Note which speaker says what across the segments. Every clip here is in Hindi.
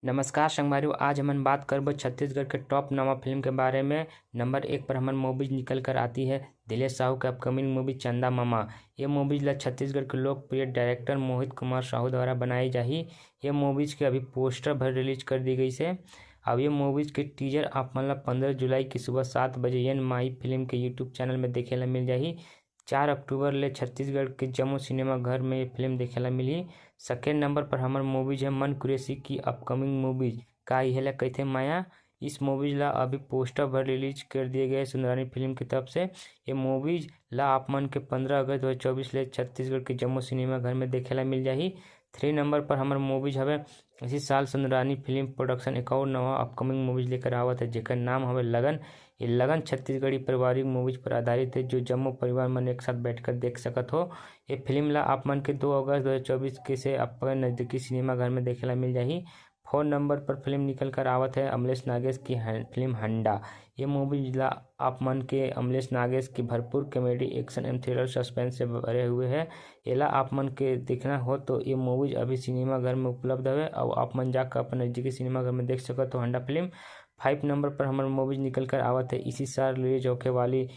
Speaker 1: नमस्कार संगवारी, आज हमन बात करब छत्तीसगढ़ के टॉप नवा फिल्म के बारे में। नंबर 1 पर हमन मूवीज निकल कर आती है दिलेश साहू के अपकमिंग मूवी चंदा मामा। ये मूवीज ला छत्तीसगढ़ के लोकप्रिय डायरेक्टर मोहित कुमार साहू द्वारा बनाई जाही। ये मूवीज के अभी पोस्टर भर रिलीज कर दी गई से। अब ये मूवीज के टीजर आप मन ला 15 जुलाई की सुबह 7 बजे एन माई फिल्म के यूट्यूब चैनल में देखे ला मिल जाही। 4 अक्टूबर ले छत्तीसगढ़ के जम्मू सिनेमा घर में ये फिल्म देखे ला मिली। सेकेंड नंबर पर हमार मूवीज है मन कुरैशी की अपकमिंग मूवीज का इहेला कहते माया। इस मूवीज ला अभी पोस्टर भर रिलीज कर दिए गए सुंदरानी फिल्म की तरफ से। ये मूवीज ला आप मन के 15 अगस्त 2024 ले छत्तीसगढ़ के जम्मू सिनेमा घर में देखे ला मिल जाही। 3 नंबर पर हमार मूवीज हवे इसी साल सुंदरानी फिल्म प्रोडक्शन एक और नवा अपकमिंग मूवीज लेकर आवत है जेकर नाम हवे लगन। ये लगन छत्तीसगढ़ी पारिवारिक मूवीज पर आधारित है जो जम्मू परिवार मन एक साथ बैठकर देख सकत हो। ये फिल्म ला आप मन के 2 अगस्त 2024 के से अपने नज़दीकी सिनेमा घर में देखे ला मिल जाही। 4 नंबर पर फिल्म निकल कर आवत है अमलेश नागेश की फिल्म हंडा। ये मूवी ला आप मन के अमलेश नागेश की भरपूर कॉमेडी एक्शन एवं थ्रिलर सस्पेंस से भरे हुए है। एला आप मन के देखना हो तो ये मूवीज अभी सिनेमा घर में उपलब्ध है और आप मन जाकर अपने नज़दीकी सिनेमा घर में देख सकत हो हंडा फिल्म। 5 नंबर पर हमारे मूवीज निकल कर आवत है इसी साल रिलीज होने वाली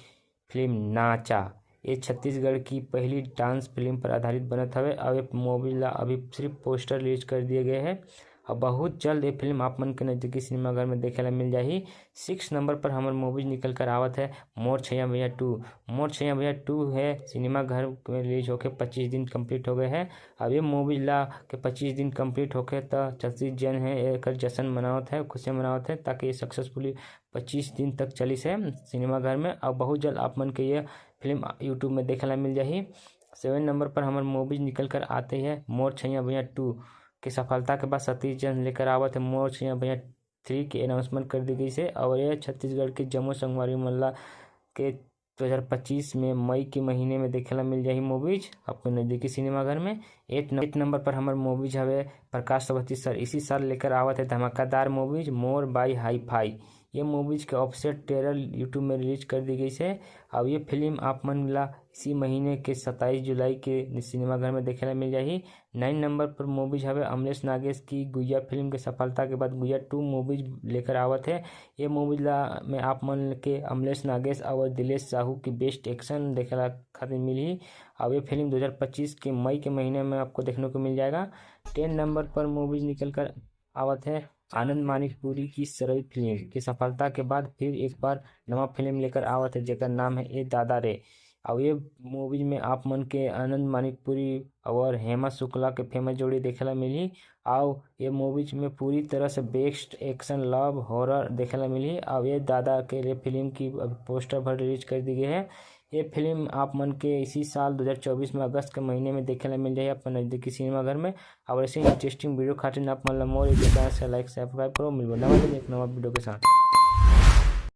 Speaker 1: फिल्म नाचा। ये छत्तीसगढ़ की पहली डांस फिल्म पर आधारित बनत हवे और ये मूवी ला अभी सिर्फ पोस्टर रिलीज कर दिए गए हैं और बहुत जल्द ये फिल्म आप मन के नज़दीकी सिनेमा घर में देखे ला मिल जाही। 6 नंबर पर हमारे मूवीज निकल कर आवत है मोर छैया भैया 2। मोर छैया भैया 2 है सिनेमा घर में रिलीज होके 25 दिन कंप्लीट हो गए हैं। अब ये मूवीज ला के 25 दिन कंप्लीट होके तो 36 जन है एक जश्न मनावत है, खुशियाँ मनावत है ताकि ये सक्सेसफुली 25 दिन तक चली से सिनेमा घर में और बहुत जल्द आप मन के ये फिल्म यूट्यूब में देखे ला मिल जाही। 7 नंबर पर हमारे मूवीज निकल कर आते हैं मोर छैया भैया 2 की सफलता के बाद 37 जन लेकर आवत है मोर छैया भैया 3 की अनाउंसमेंट कर दी गई से और ये छत्तीसगढ़ के जम्मू संगवारी मल्ला के 2025 में मई के महीने में देखे ला मिल जाही मूवीज अपने नज़दीकी सिनेमा घर में। 8 नंबर पर हमारे मूवीज हवे प्रकाश सवती सर इसी साल लेकर आवत है धमाकेदार movies more by hi fi. ये मूवीज के ऑफसेट ट्रेलर यूट्यूब में रिलीज कर दी गई से। अब ये फिल्म आप मन ला इसी महीने के 27 जुलाई के सिनेमा घर में देखे ला मिल जाही। 9 नंबर पर मूवीज हवे अमलेश नागेश की गुइया फिल्म के सफलता के बाद गुइया 2 मूवीज लेकर आवत है। ये मूवीज ला में आप मन के अमलेश नागेश और दिलेश साहू की बेस्ट एक्शन देखे ला खातिर मिली। अब ये फिल्म 2025 के मई के महीने में आपको देखने को मिल जाएगा। 10 नंबर पर मूवीज निकल कर आवत है आनंद मानिकपुरी की सरई फिल्म की सफलता के बाद फिर एक बार नवा फिल्म लेकर आवत है जेकर नाम है ए दादा रे। और ये मूवीज में आप मन के आनंद मानिकपुरी और हेमा शुक्ला के फेमस जोड़ी देखेला मिली। और ये मूवीज में पूरी तरह से बेस्ट एक्शन लव हॉरर देखेला मिली। और ये दादा के लिए फिल्म की पोस्टर भर रिलीज कर दी गई है। ये फिल्म आप मन के इसी साल 2024 में अगस्त के महीने में देखे ला मिल जाए अपने नज़दीकी सिनेमा घर में। और ऐसे इंटरेस्टिंग वीडियो खातिर आप मन ला मोर चैनल से लाइक सब्सक्राइब करो। मिलबो नवा दिन एक नवा वीडियो के साथ।